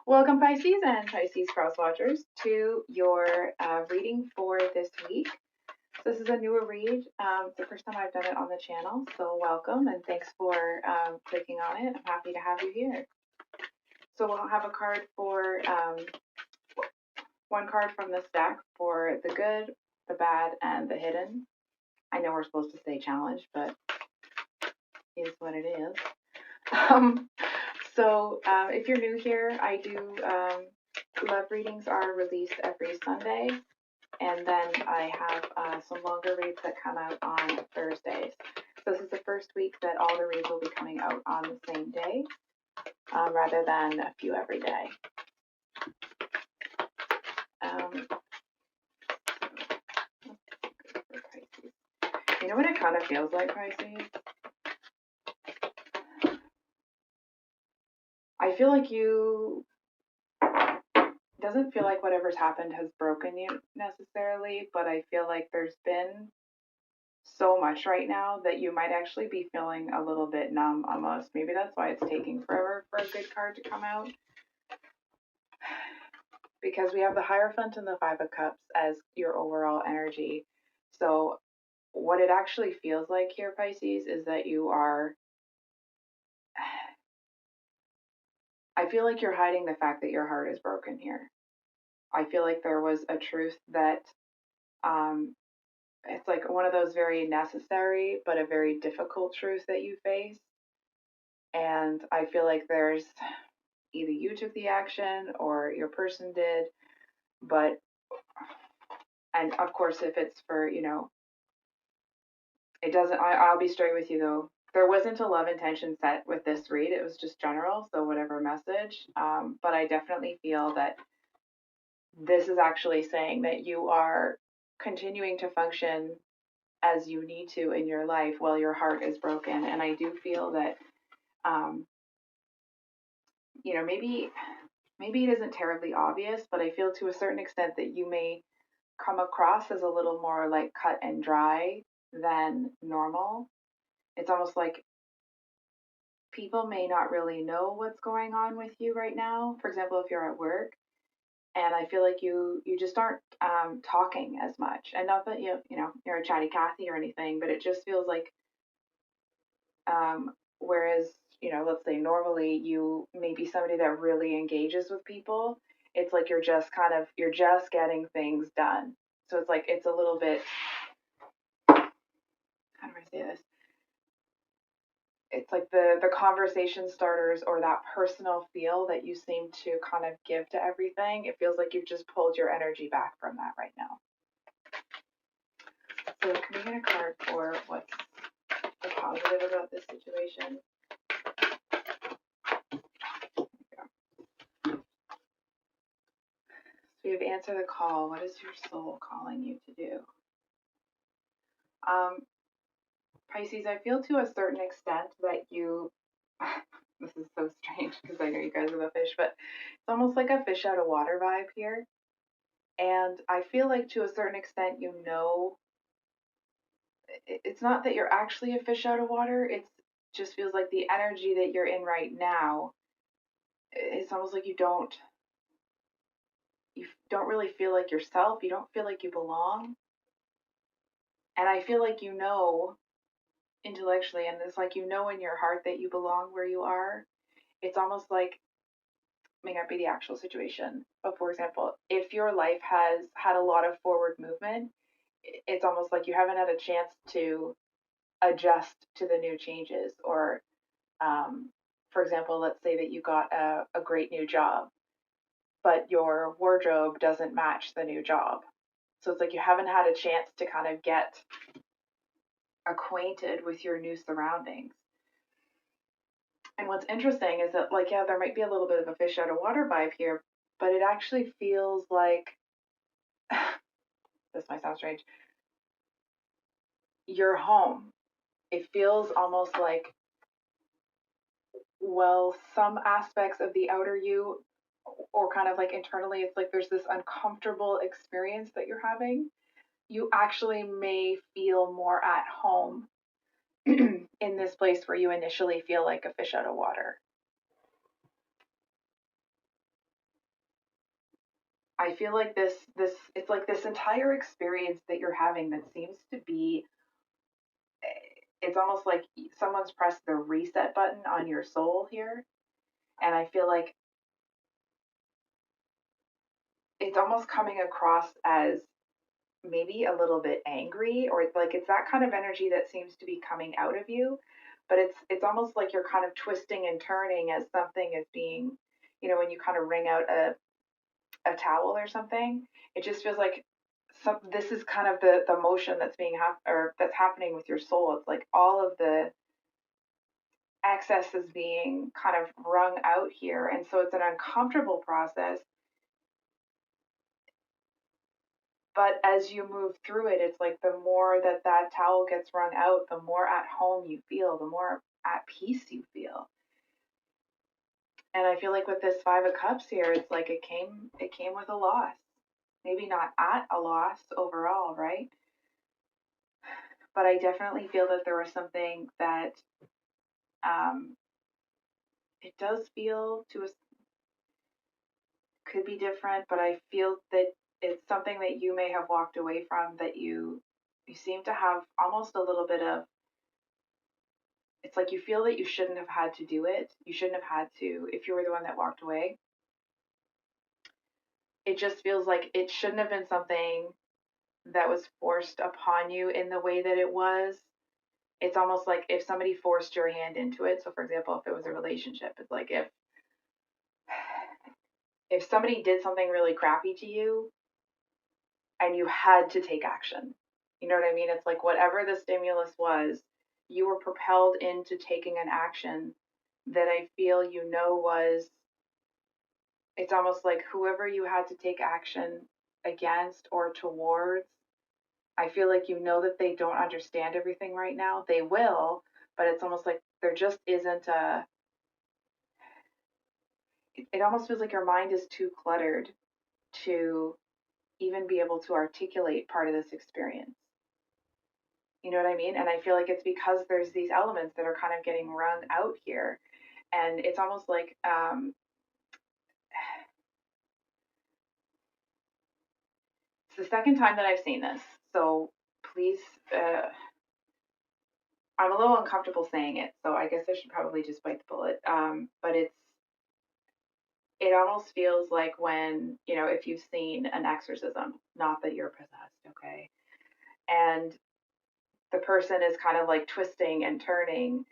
Welcome, Pisces and Pisces cross watchers, to your reading for this week. This is a newer read. It's the first time I've done it on the channel, so welcome and thanks for clicking on it. I'm happy to have you here. So we'll have a card for one card from this deck for the good, the bad, and the hidden. I know we're supposed to say challenge, but it is what it is. If you're new here, I do love readings are released every Sunday, and then I have some longer reads that come out on Thursdays. So this is the first week that all the reads will be coming out on the same day, rather than a few every day. You know what it kind of feels like, Pisces? I feel like doesn't feel like whatever's happened has broken you necessarily, but I feel like there's been so much right now that you might actually be feeling a little bit numb almost. Maybe that's why it's taking forever for a good card to come out. Because we have the Hierophant and the Five of Cups as your overall energy. So what it actually feels like here, Pisces, is that you are... I feel like you're hiding the fact that your heart is broken here. I feel like there was a truth that it's like one of those very necessary but a very difficult truth that you face. And I feel like there's either you took the action or your person did, but, and of course, if it's for, it doesn't, I'll be straight with you though. There wasn't a love intention set with this read. It was just general, so whatever message. But I definitely feel that this is actually saying that you are continuing to function as you need to in your life while your heart is broken. And I do feel that, maybe it isn't terribly obvious, but I feel to a certain extent that you may come across as a little more like cut and dry than normal. It's almost like people may not really know what's going on with you right now. For example, if you're at work, and I feel like you just aren't talking as much. And not that you're a chatty Cathy or anything, but it just feels like whereas let's say normally you may be somebody that really engages with people, it's like you're just getting things done. So it's like it's a little bit, how do I say this? It's like the conversation starters or that personal feel that you seem to kind of give to everything. It feels like you've just pulled your energy back from that right now. So can we get a card for what's the positive about this situation? So you have answer the call. What is your soul calling you to do? Pisces, I feel to a certain extent that you, this is so strange because I know you guys are the fish, but it's almost like a fish out of water vibe here. And I feel like to a certain extent, it's not that you're actually a fish out of water. It just feels like the energy that you're in right now, it's almost like you don't really feel like yourself. You don't feel like you belong. And I feel like intellectually, and it's like in your heart that you belong where you are. It's almost like, may not be the actual situation, but for example, if your life has had a lot of forward movement, it's almost like you haven't had a chance to adjust to the new changes. Or for example, let's say that you got a great new job, but your wardrobe doesn't match the new job. So it's like you haven't had a chance to kind of get acquainted with your new surroundings. And what's interesting is that, like, yeah, there might be a little bit of a fish out of water vibe here, but it actually feels like, this might sound strange, you're home. It feels almost like, well, some aspects of the outer you, or kind of like internally, it's like there's this uncomfortable experience that you're having. You actually may feel more at home in this place where you initially feel like a fish out of water. I feel like it's like this entire experience that you're having that seems to be, it's almost like someone's pressed the reset button on your soul here. And I feel like it's almost coming across as maybe a little bit angry, or it's like it's that kind of energy that seems to be coming out of you, but it's almost like you're kind of twisting and turning as something is being, when you kind of wring out a towel or something. It just feels like this is kind of the motion that's being or that's happening with your soul. It's like all of the excess is being kind of wrung out here, and so it's an uncomfortable process. But as you move through it, it's like the more that towel gets wrung out, the more at home you feel, the more at peace you feel. And I feel like with this 5 of Cups here, it's like it came with a loss. Maybe not at a loss overall, right? But I definitely feel that there was something that it does feel could be different, but I feel that it's something that you may have walked away from, that you seem to have almost a little bit of, it's like you feel that you shouldn't have had to do it. You shouldn't have had to, if you were the one that walked away. It just feels like it shouldn't have been something that was forced upon you in the way that it was. It's almost like if somebody forced your hand into it. So for example, if it was a relationship, it's like if somebody did something really crappy to you and you had to take action. You know what I mean? It's like whatever the stimulus was, you were propelled into taking an action that I feel was, it's almost like whoever you had to take action against or towards, I feel like that they don't understand everything right now. They will, but it's almost like there just isn't it almost feels like your mind is too cluttered to even be able to articulate part of this experience. You know what I mean? And I feel like it's because there's these elements that are kind of getting wrung out here. And it's almost like it's the second time that I've seen this. So please, I'm a little uncomfortable saying it. So I guess I should probably just bite the bullet. But it almost feels like when, if you've seen an exorcism, not that you're possessed, okay? And the person is kind of like twisting and turning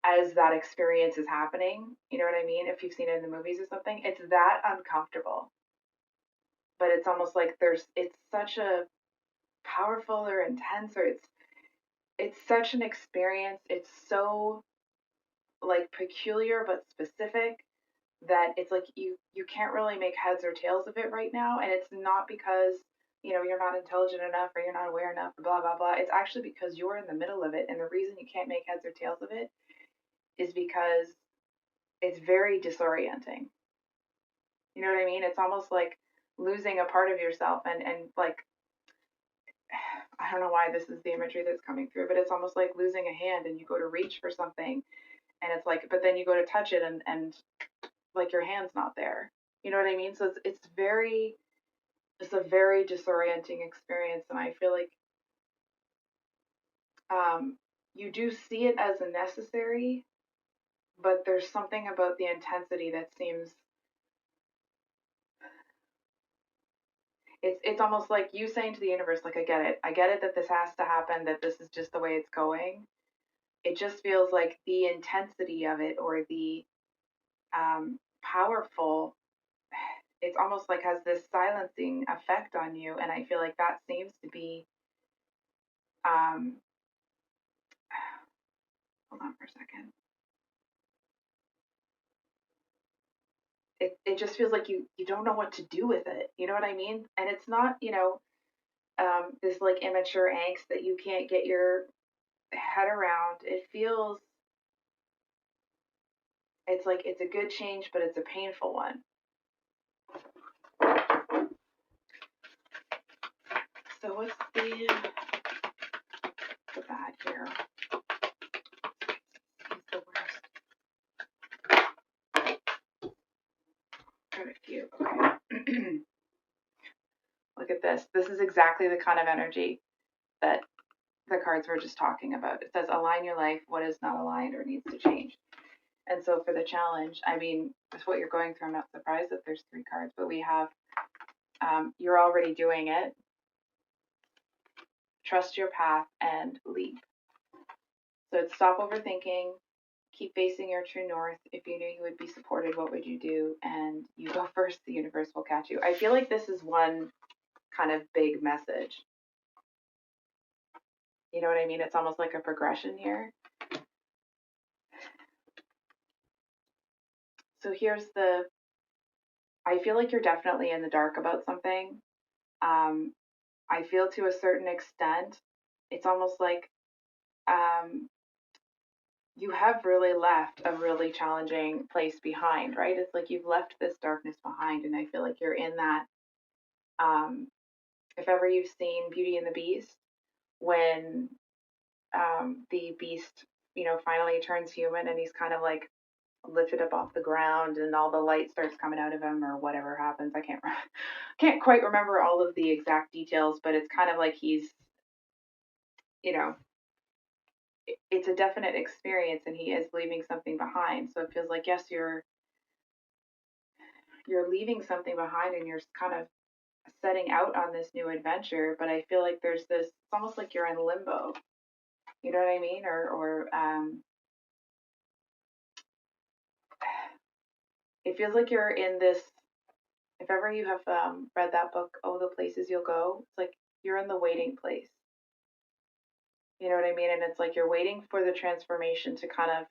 as that experience is happening. You know what I mean? If you've seen it in the movies or something, it's that uncomfortable. But it's almost like it's such a powerful or intense, or it's such an experience. It's so like peculiar but specific that it's like you can't really make heads or tails of it right now. And it's not because you're not intelligent enough or you're not aware enough or blah blah blah. It's actually because you're in the middle of it, and the reason you can't make heads or tails of it is because it's very disorienting. You know what I mean? It's almost like losing a part of yourself, and like, I don't know why this is the imagery that's coming through, but it's almost like losing a hand and you go to reach for something, and it's like, but then you go to touch it, and like your hand's not there. You know what I mean? So it's a very disorienting experience, and I feel like you do see it as a necessary, but there's something about the intensity that seems, it's almost like you saying to the universe, like, I get it that this has to happen, that this is just the way it's going. It just feels like the intensity of it, or the powerful, it's almost like has this silencing effect on you, and I feel like that seems to be um hold on for a second. It just feels like you don't know what to do with it. You know what I mean? And it's not, this like immature angst that you can't get your head around. It feels, it's like it's a good change, but it's a painful one. So what's the bad here? He's the worst. quite a few. Okay. Look at this. This is exactly the kind of energy that the cards were just talking about. It says align your life, what is not aligned or needs to change. And so for the challenge, I mean, with what you're going through, I'm not surprised that there's 3 cards, but we have you're already doing it. Trust your path and leap. So it's stop overthinking, keep facing your true north. If you knew you would be supported, what would you do? And you go first, the universe will catch you. I feel like this is one kind of big message. You know what I mean? It's almost like a progression here. So here's I feel like you're definitely in the dark about something. I feel to a certain extent, it's almost like you have really left a really challenging place behind, right? It's like you've left this darkness behind, and I feel like you're in that. If ever you've seen Beauty and the Beast, when the beast, finally turns human and he's kind of like lifted up off the ground and all the light starts coming out of him or whatever happens. I can't quite remember all of the exact details, but it's kind of like he's, you know, it's a definite experience and he is leaving something behind. So it feels like, yes, you're leaving something behind and you're kind of setting out on this new adventure, but I feel like there's this, it's almost like you're in limbo. You know what I mean? Or it feels like you're in this, if ever you have read that book, Oh, the Places You'll Go, it's like you're in the waiting place. You know what I mean? And it's like you're waiting for the transformation to kind of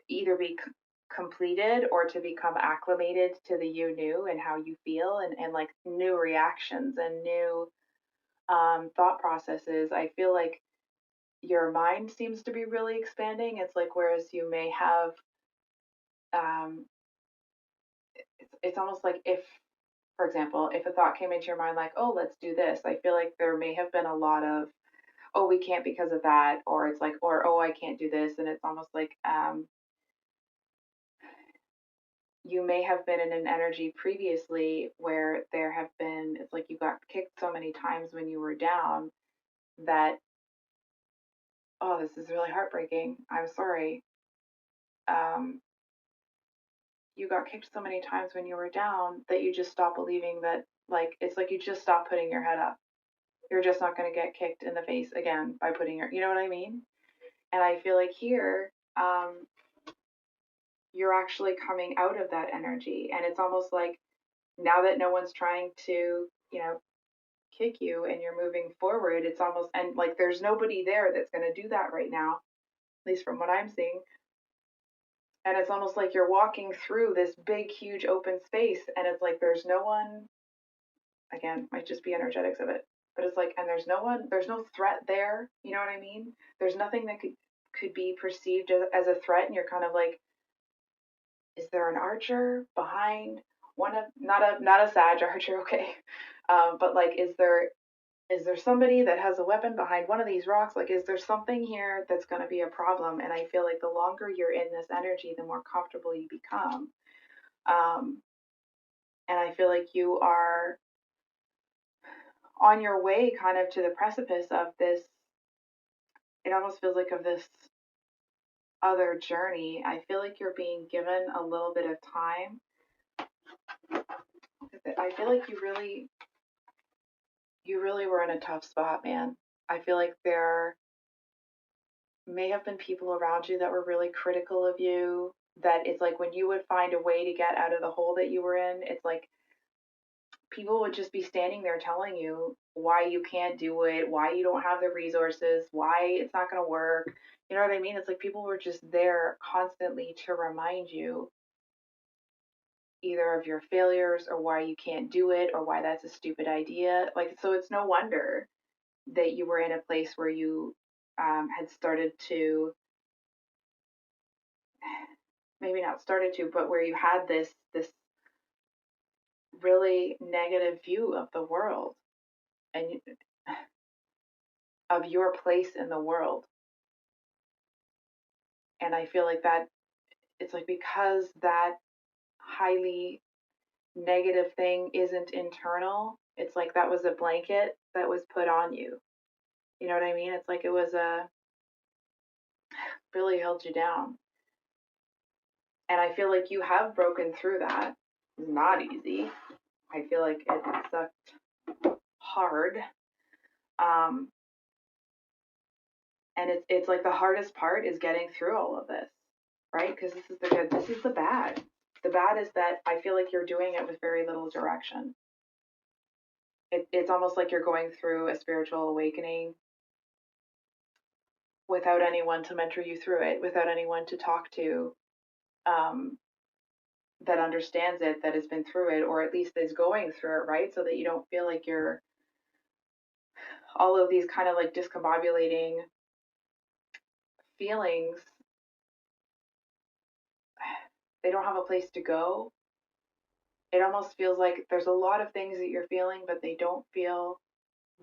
either be completed or to become acclimated to the you new and how you feel and like new reactions and new thought processes. I feel like your mind seems to be really expanding. It's like whereas you may have, um, it's almost like if, for example, if a thought came into your mind like, oh, let's do this, I feel like there may have been a lot of, oh, we can't because of that, or it's like, or oh, I can't do this, and it's almost like you may have been in an energy previously where there have been, it's like you got kicked so many times when you were down that, oh, this is really heartbreaking. I'm sorry. Um, you got kicked so many times when you were down that you just stop believing that, like, it's like you just stop putting your head up. You're just not going to get kicked in the face again by putting you know what I mean? And I feel like here, you're actually coming out of that energy. And it's almost like now that no one's trying to, kick you and you're moving forward, it's almost, and like there's nobody there that's going to do that right now, at least from what I'm seeing. And it's almost like you're walking through this big, huge open space, and it's like there's no one, again, might just be energetics of it, but it's like, and there's no one, there's no threat there. You know what I mean? There's nothing that could be perceived as a threat, and you're kind of like, is there an archer behind one of, not a Sag archer, okay, but like, is there somebody that has a weapon behind one of these rocks? Like, is there something here that's going to be a problem? And I feel like the longer you're in this energy, the more comfortable you become. And I feel like you are on your way kind of to the precipice of this. It almost feels like of this other journey. I feel like you're being given a little bit of time. I feel like you really were in a tough spot, man. I feel like there may have been people around you that were really critical of you, that it's like when you would find a way to get out of the hole that you were in, it's like people would just be standing there telling you why you can't do it, why you don't have the resources, why it's not going to work. You know what I mean? It's like people were just there constantly to remind you either of your failures or why you can't do it or why that's a stupid idea. Like, so it's no wonder that you were in a place where you had started to, maybe not started to, but where you had this really negative view of the world and of your place in the world. And I feel like that it's like because that highly negative thing isn't internal. It's like that was a blanket that was put on you. You know what I mean? It's like it was really held you down. And I feel like you have broken through that. It's not easy. I feel like it sucked hard. Um, and it's like the hardest part is getting through all of this, right? Because this is the good, this is the bad. The bad is that I feel like you're doing it with very little direction. It's almost like you're going through a spiritual awakening without anyone to mentor you through it, without anyone to talk to, um, that understands it, that has been through it, or at least is going through it, right? So that you don't feel like you're all of these kind of like discombobulating feelings, they don't have a place to go. It almost feels like there's a lot of things that you're feeling, but they don't feel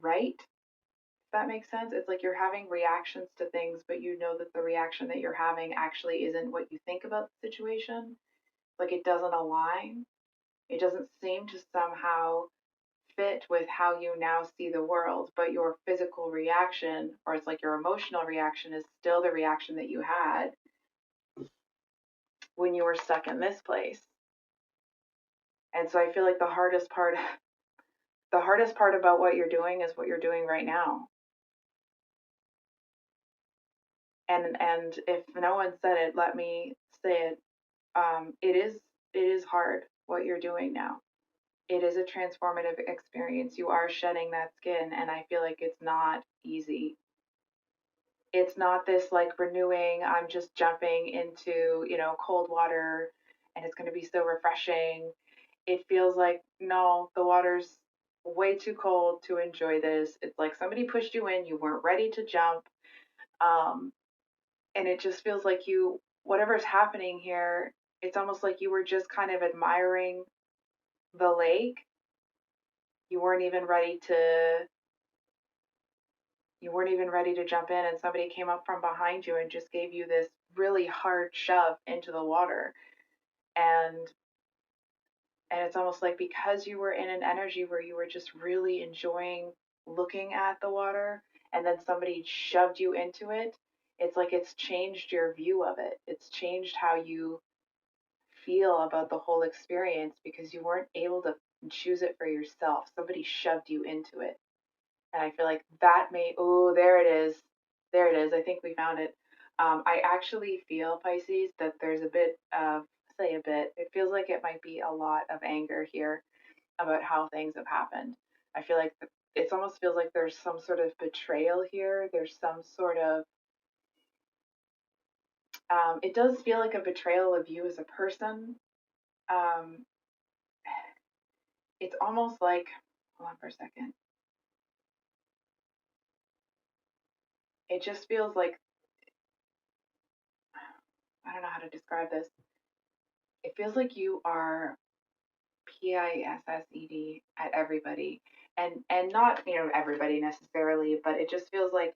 right. If that makes sense. It's like you're having reactions to things, but you know that the reaction that you're having actually isn't what you think about the situation. Like it doesn't align. It doesn't seem to somehow fit with how you now see the world, but your physical reaction, or it's like your emotional reaction, is still the reaction that you had when you were stuck in this place. And so I feel like the hardest part about what you're doing is what you're doing right now. And if no one said it, let me say it. It is hard what you're doing now. It is a transformative experience. You are shedding that skin, and I feel like it's not easy. It's not this like renewing, I'm just jumping into, cold water and it's going to be so refreshing. It feels like, no, the water's way too cold to enjoy this. It's like somebody pushed you in, you weren't ready to jump. Um, and it just feels like whatever's happening here, it's almost like you were just kind of admiring the lake. You weren't even ready to you weren't even ready to jump in, and somebody came up from behind you and just gave you this really hard shove into the water. And and it's almost like because you were in an energy where you were just really enjoying looking at the water, and then somebody shoved you into it, it's like it's changed your view of it. It's changed how you feel about the whole experience because you weren't able to choose it for yourself. Somebody shoved you into it. And I feel like that oh, there it is. There it is. I think we found it. I actually feel, Pisces, that there's a bit of, say a bit, it feels like it might be a lot of anger here about how things have happened. I feel like it almost feels like there's some sort of betrayal here. There's some sort of, it does feel like a betrayal of you as a person. Um, it's almost like, hold on for a second. It just feels like, I don't know how to describe this. It feels like you are PISSED at everybody, and not everybody necessarily, but it just feels like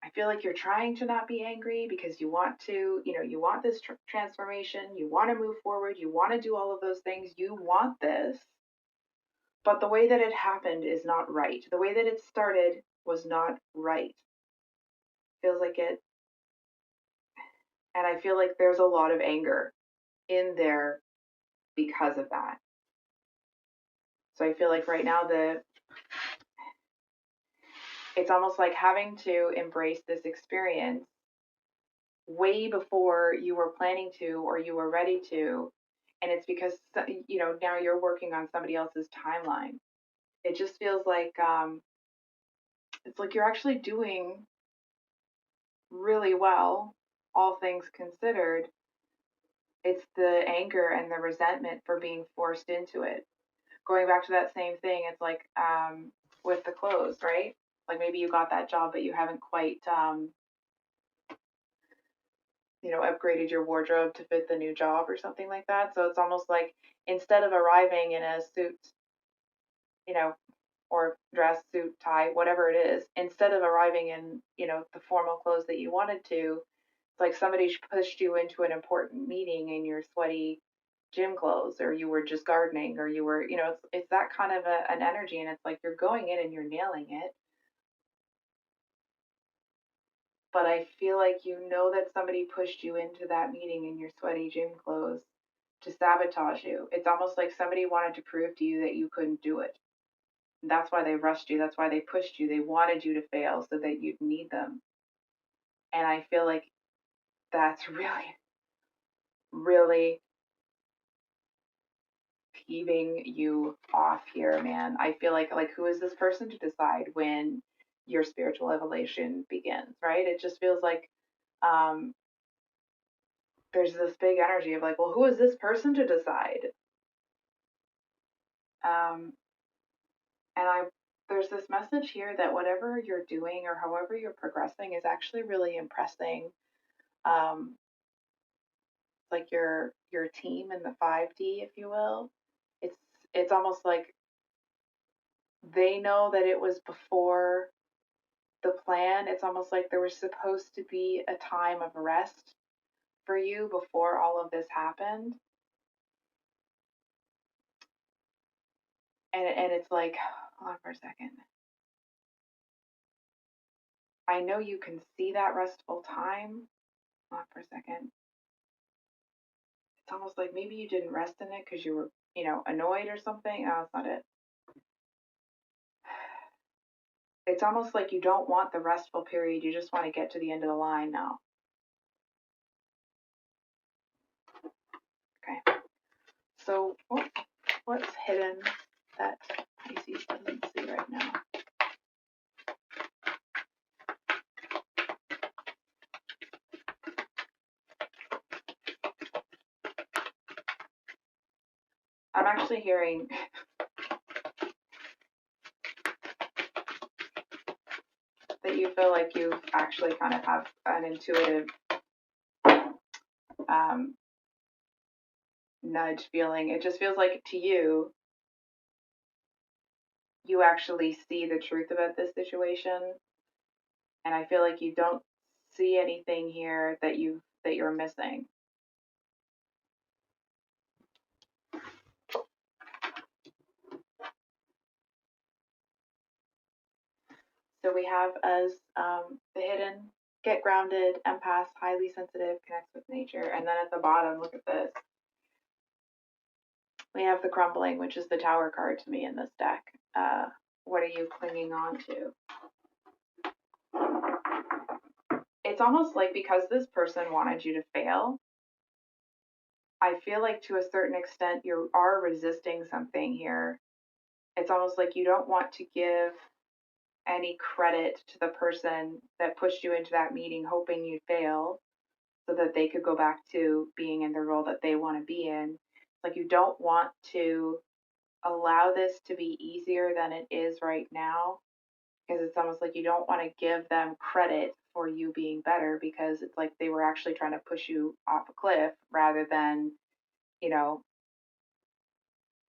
I feel like you're trying to not be angry because you want to, you want this transformation, you want to move forward, you want to do all of those things, you want this, but the way that it happened is not right. The way that it started was not right. Feels like it, and I feel like there's a lot of anger in there because of that. So I feel like right now it's almost like having to embrace this experience way before you were planning to or you were ready to. And it's because, now you're working on somebody else's timeline. It just feels like, it's like you're actually doing really well, all things considered. It's the anger and the resentment for being forced into it. Going back to that same thing, it's like, with the clothes, right? Like maybe you got that job, but you haven't quite, upgraded your wardrobe to fit the new job or something like that. So it's almost like instead of arriving in a suit, you know, or dress, suit, tie, whatever it is, instead of arriving in, the formal clothes that you wanted to, It's like somebody pushed you into an important meeting in your sweaty gym clothes, or you were just gardening, or you were, it's that kind of an energy. And it's like you're going in and you're nailing it. But I feel like that somebody pushed you into that meeting in your sweaty gym clothes to sabotage you. It's almost like somebody wanted to prove to you that you couldn't do it. And that's why they rushed you. That's why they pushed you. They wanted you to fail so that you'd need them. And I feel like that's really, really peeving you off here, man. I feel like who is this person to decide when your spiritual evolution begins, right? It just feels like um, there's this big energy of like, well, who is this person to decide? Um, and there's this message here that whatever you're doing or however you're progressing is actually really impressing, um, like your team in the 5D, if you will. It's it's almost like they know that it was before the plan. It's almost like there was supposed to be a time of rest for you before all of this happened. And it's like, hold on for a second. I know you can see that restful time. Hold on for a second. It's almost like maybe you didn't rest in it because you were, annoyed or something. No, that's not it. It's almost like you don't want the restful period. You just want to get to the end of the line now. Okay. So what's hidden that Pisces doesn't see right now? I'm actually hearing that you feel like you actually kind of have an intuitive nudge feeling. It just feels like to you, you actually see the truth about this situation. And I feel like you don't see anything here that you're missing. So we have as the hidden, get grounded, empath, highly sensitive, connects with nature. And then at the bottom, look at this. We have the crumbling, which is the tower card to me in this deck. What are you clinging on to? It's almost like because this person wanted you to fail, I feel like to a certain extent you are resisting something here. It's almost like you don't want to give any credit to the person that pushed you into that meeting hoping you'd fail so that they could go back to being in the role that they want to be in. Like you don't want to allow this to be easier than it is right now, because it's almost like you don't want to give them credit for you being better, because it's like they were actually trying to push you off a cliff rather than,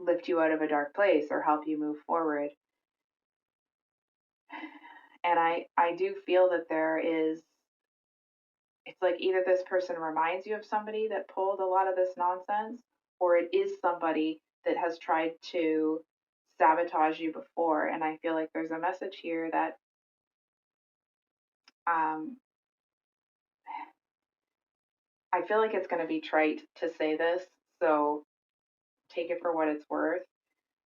lift you out of a dark place or help you move forward. And I do feel that it's like either this person reminds you of somebody that pulled a lot of this nonsense, or it is somebody that has tried to sabotage you before. And I feel like there's a message here that I feel like it's going to be trite to say this, so take it for what it's worth.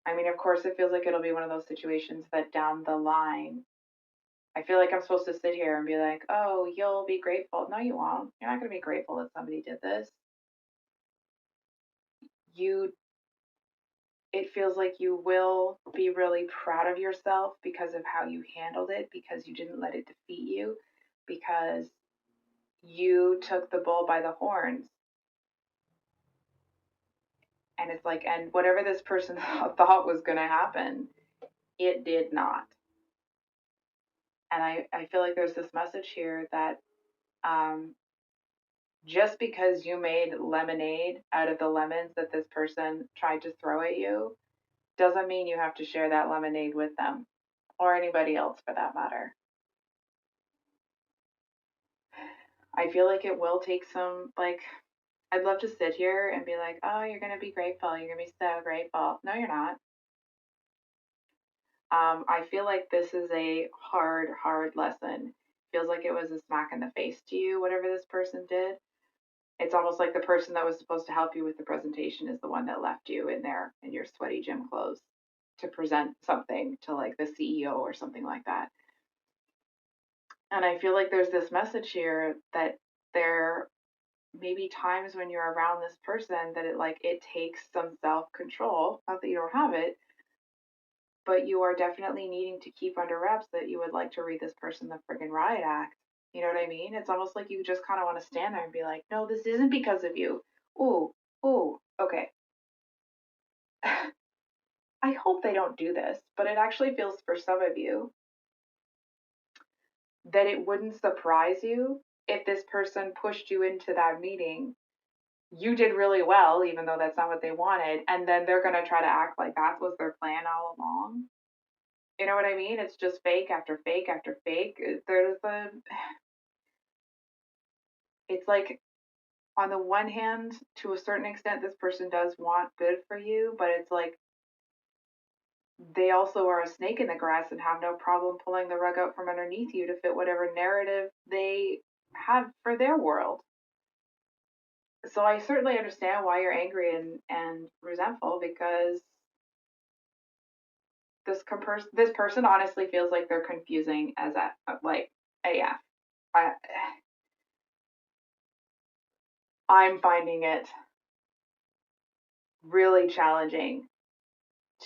I mean, of course, it feels like it'll be one of those situations that down the line, I feel like I'm supposed to sit here and be like, oh, you'll be grateful. No, you won't. You're not going to be grateful that somebody did this. It feels like you will be really proud of yourself because of how you handled it, because you didn't let it defeat you, because you took the bull by the horns. And it's like, and whatever this person thought was going to happen, it did not. And I feel like there's this message here that just because you made lemonade out of the lemons that this person tried to throw at you doesn't mean you have to share that lemonade with them or anybody else for that matter. I feel like it will take some, like, I'd love to sit here and be like, oh, you're going to be grateful. You're going to be so grateful. No, you're not. I feel like this is a hard, hard lesson. Feels like it was a smack in the face to you, whatever this person did. It's almost like the person that was supposed to help you with the presentation is the one that left you in there in your sweaty gym clothes to present something to like the CEO or something like that. And I feel like there's this message here that there may be times when you're around this person that it takes some self-control. Not that you don't have it, but you are definitely needing to keep under wraps that you would like to read this person the friggin' riot act. You know what I mean? It's almost like you just kind of want to stand there and be like, no, this isn't because of you. Ooh, ooh, okay. I hope they don't do this, but it actually feels for some of you that it wouldn't surprise you if this person pushed you into that meeting. You did really well, even though that's not what they wanted, and then they're going to try to act like that was their plan all along. You know what I mean? It's just fake after fake after fake. It's like, on the one hand, to a certain extent, this person does want good for you, but it's like they also are a snake in the grass and have no problem pulling the rug out from underneath you to fit whatever narrative they have for their world. So I certainly understand why you're angry and resentful, because this person honestly feels like they're confusing as like AF. I I'm finding it really challenging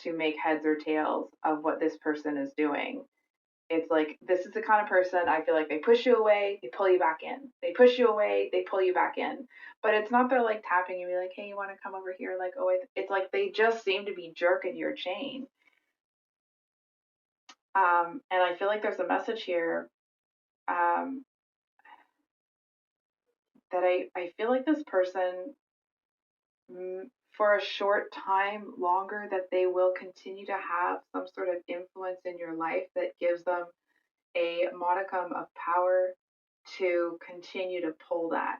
to make heads or tails of what this person is doing. It's like, this is the kind of person I feel like they push you away, they pull you back in. They push you away, they pull you back in. But it's not they're like tapping you, be like, hey, you want to come over here? Like, oh, it's like they just seem to be jerking your chain. And I feel like there's a message here, um, that I feel like this person, for a short time longer, that they will continue to have some sort of influence in your life that gives them a modicum of power to continue to pull that.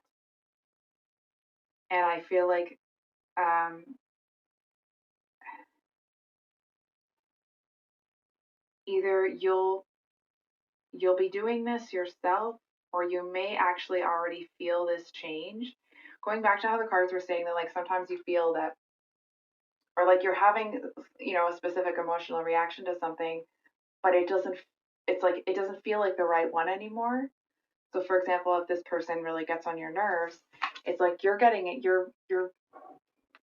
And I feel like, um, either you'll be doing this yourself, or you may actually already feel this change. Going back to how the cards were saying that, like, sometimes you feel that, or like you're having, a specific emotional reaction to something, but it's like it doesn't feel like the right one anymore. So for example, if this person really gets on your nerves, it's like you're getting it, you're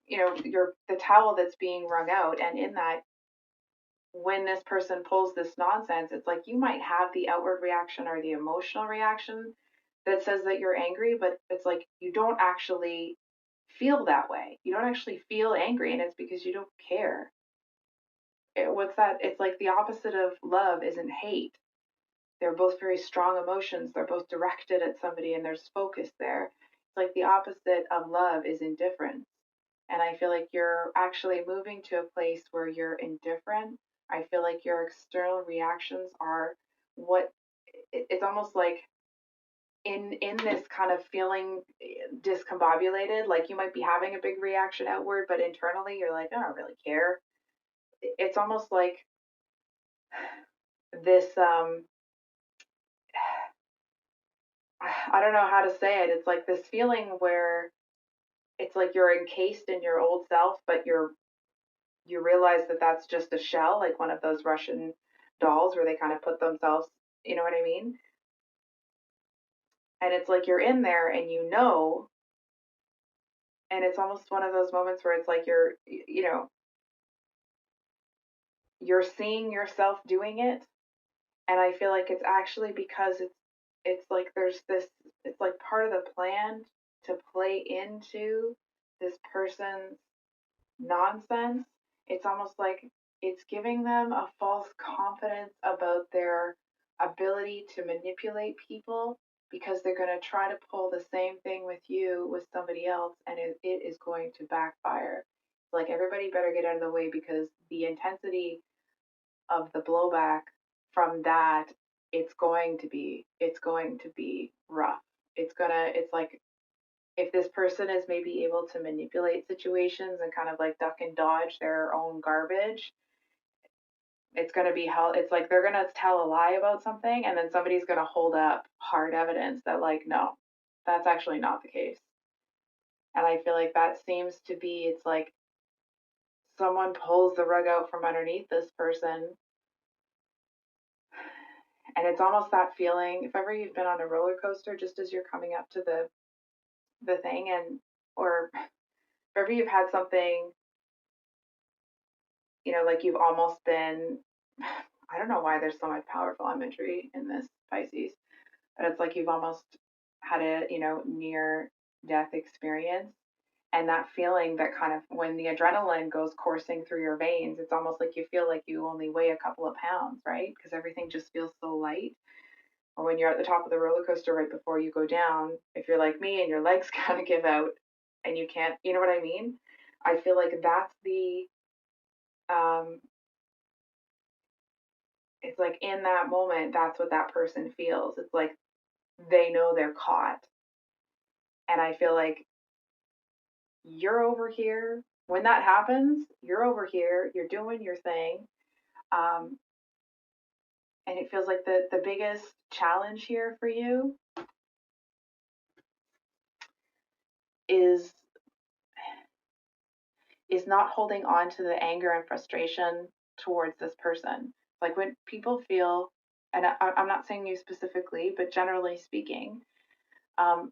the towel that's being wrung out, and in that, when this person pulls this nonsense, it's like you might have the outward reaction or the emotional reaction that says that you're angry, but it's like you don't actually feel that way. You don't actually feel angry, and it's because you don't care. What's that? It's like the opposite of love isn't hate. They're both very strong emotions. They're both directed at somebody, and there's focus there. It's like the opposite of love is indifference. And I feel like you're actually moving to a place where you're indifferent. I feel like your external reactions are what it's almost like, in this kind of feeling discombobulated, like you might be having a big reaction outward, but internally you're like, I don't really care. It's almost like this, I don't know how to say it. It's like this feeling where it's like you're encased in your old self, but you realize that that's just a shell, like one of those Russian dolls where they kind of put themselves, you know what I mean? And it's like you're in there and and it's almost one of those moments where it's like you're seeing yourself doing it. And I feel like it's actually because it's like there's this, it's like part of the plan to play into this person's nonsense. It's almost like it's giving them a false confidence about their ability to manipulate people, because they're going to try to pull the same thing with you with somebody else, and it is going to backfire. It's like everybody better get out of the way, because the intensity of the blowback from that, it's going to be rough. it's like if this person is maybe able to manipulate situations and kind of like duck and dodge their own garbage, it's going to be hell. It's like they're going to tell a lie about something, and then somebody's going to hold up hard evidence that, like, no, that's actually not the case. And I feel like that seems to be, it's like someone pulls the rug out from underneath this person. And it's almost that feeling, if ever you've been on a roller coaster, just as you're coming up to the thing, and or if ever you've had something, like you've almost been, I don't know why there's so much powerful imagery in this, Pisces, but it's like you've almost had a, near death experience. And that feeling that kind of, when the adrenaline goes coursing through your veins, it's almost like you feel like you only weigh a couple of pounds, right? Because everything just feels so light. Or when you're at the top of the roller coaster right before you go down, if you're like me and your legs kind of give out and you can't, you know what I mean? I feel like that's um, it's like in that moment, that's what that person feels. It's like they know they're caught. And I feel like you're over here. When that happens, you're over here, you're doing your thing. Um, and it feels like the biggest challenge here for you is not holding on to the anger and frustration towards this person. Like when people feel, and I'm not saying you specifically, but generally speaking,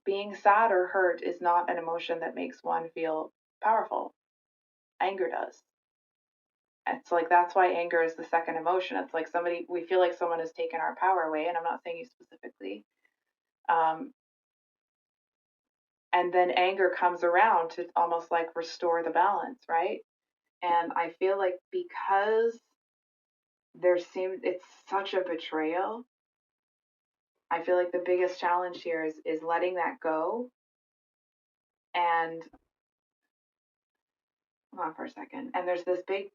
being sad or hurt is not an emotion that makes one feel powerful. Anger does. It's like that's why anger is the second emotion. It's like we feel like someone has taken our power away, and I'm not saying you specifically. Um, and then anger comes around to almost like restore the balance, right? And I feel like because it's such a betrayal. I feel like the biggest challenge here is letting that go. And hold on for a second. And there's this big,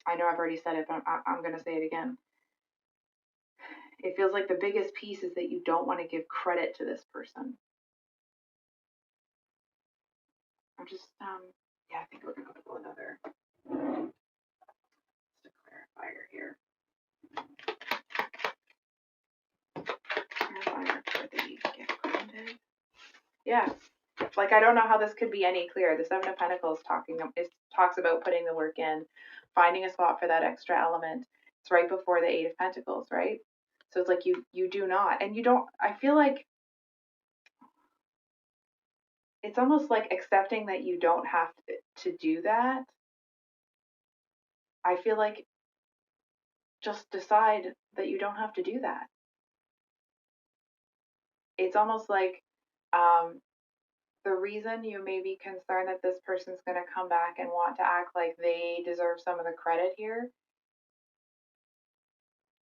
I know I've already said it, but I'm going to say it again. It feels like the biggest piece is that you don't want to give credit to this person. I'm just, yeah, I think we're going to pull another, just a clarifier here. Clarifier for the gift granted. Yeah. Like, I don't know how this could be any clearer. The Seven of Pentacles talks about putting the work in, finding a spot for that extra element. It's right before the Eight of Pentacles, right? So it's like you do not, and you don't. I feel like it's almost like accepting that you don't have to do that. I feel like just decide that you don't have to do that. It's almost like the reason you may be concerned that this person's going to come back and want to act like they deserve some of the credit here.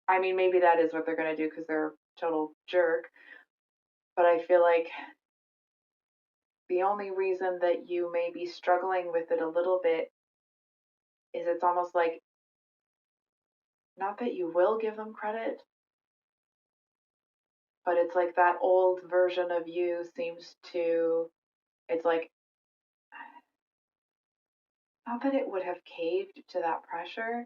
I mean, maybe that is what they're going to do because they're a total jerk. But I feel like the only reason that you may be struggling with it a little bit is it's almost like, not that you will give them credit, but it's like that old version of you seems to, it's like, not that it would have caved to that pressure,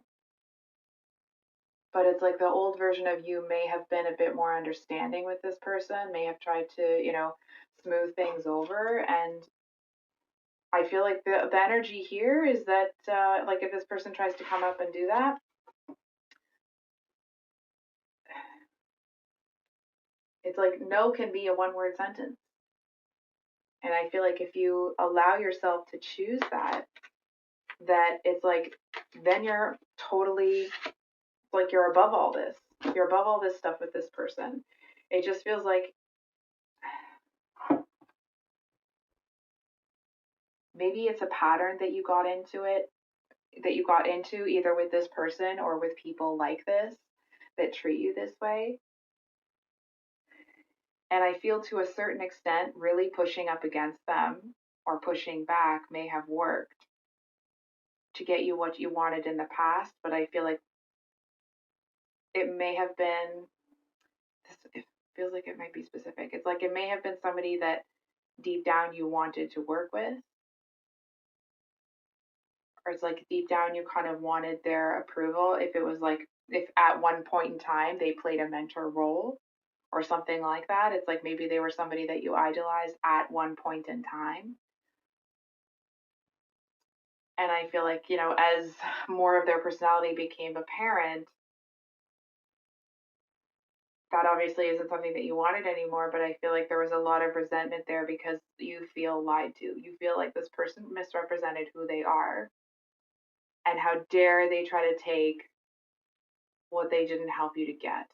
but it's like the old version of you may have been a bit more understanding with this person, may have tried to, smooth things over. And I feel like the energy here is that, like, if this person tries to come up and do that, it's like no can be a one-word sentence. And I feel like if you allow yourself to choose that it's like, then you're totally, like, you're above all this. You're above all this stuff with this person. It just feels like maybe it's a pattern that you got into either with this person or with people like this that treat you this way. And I feel to a certain extent, really pushing up against them or pushing back may have worked to get you what you wanted in the past. But I feel like it may have been, feels like it might be specific. It's like it may have been somebody that deep down you wanted to work with, or it's like deep down you kind of wanted their approval. If it was like, if at one point in time they played a mentor role or something like that, it's like maybe they were somebody that you idolized at one point in time. And I feel like, as more of their personality became apparent, that obviously isn't something that you wanted anymore, but I feel like there was a lot of resentment there because you feel lied to. You feel like this person misrepresented who they are, and how dare they try to take what they didn't help you to get.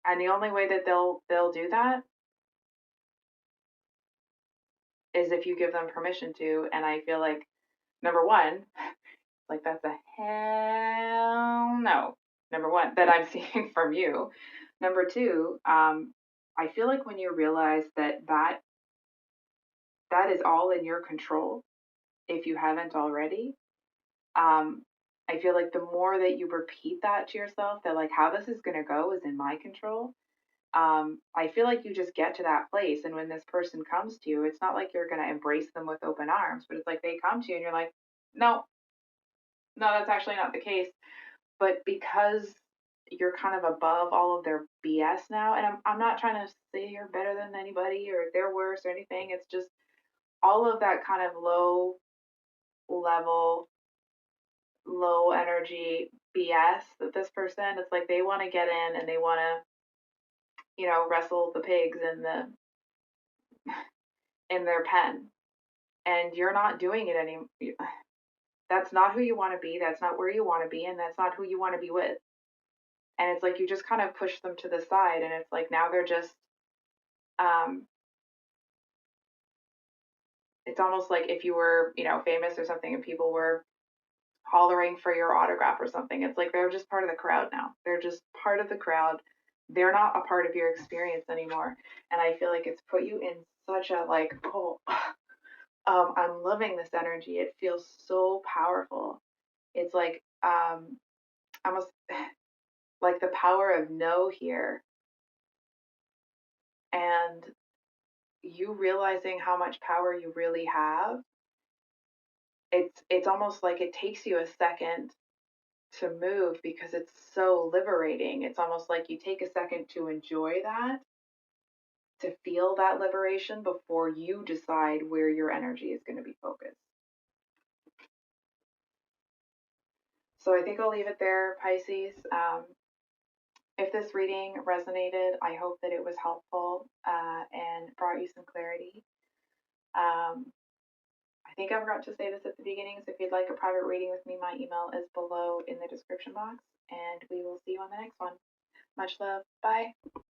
And the only way that they'll do that is if you give them permission to. And I feel like, number one, like that's a hell no. Number one, that I'm seeing from you. Number two, I feel like when you realize that is all in your control, if you haven't already, um, I feel like the more that you repeat that to yourself, that like how this is going to go is in my control. I feel like you just get to that place, and when this person comes to you, it's not like you're going to embrace them with open arms, but it's like they come to you and you're like, no, no, that's actually not the case. But because you're kind of above all of their BS now, and I'm not trying to say you're better than anybody or they're worse or anything. It's just all of that kind of low level, low energy BS that this person, it's like they want to get in and they want to, wrestle the pigs in their pen. And you're not doing it any. That's not who you want to be. That's not where you want to be, and that's not who you want to be with. And it's like you just kind of push them to the side, and it's like now they're just um it's almost like if you were, famous or something and people were hollering for your autograph or something. It's like they're just part of the crowd now. They're just part of the crowd. They're not a part of your experience anymore. And I feel like it's put you in such a like, oh, I'm loving this energy. It feels so powerful. It's like almost like the power of no here, and you realizing how much power you really have. It's almost like it takes you a second to move because it's so liberating. It's almost like you take a second to enjoy that, to feel that liberation before you decide where your energy is going to be focused. So I think I'll leave it there, Pisces. If this reading resonated, I hope that it was helpful and brought you some clarity. I think I forgot to say this at the beginning. So if you'd like a private reading with me, my email is below in the description box, and we will see you on the next one. Much love. Bye.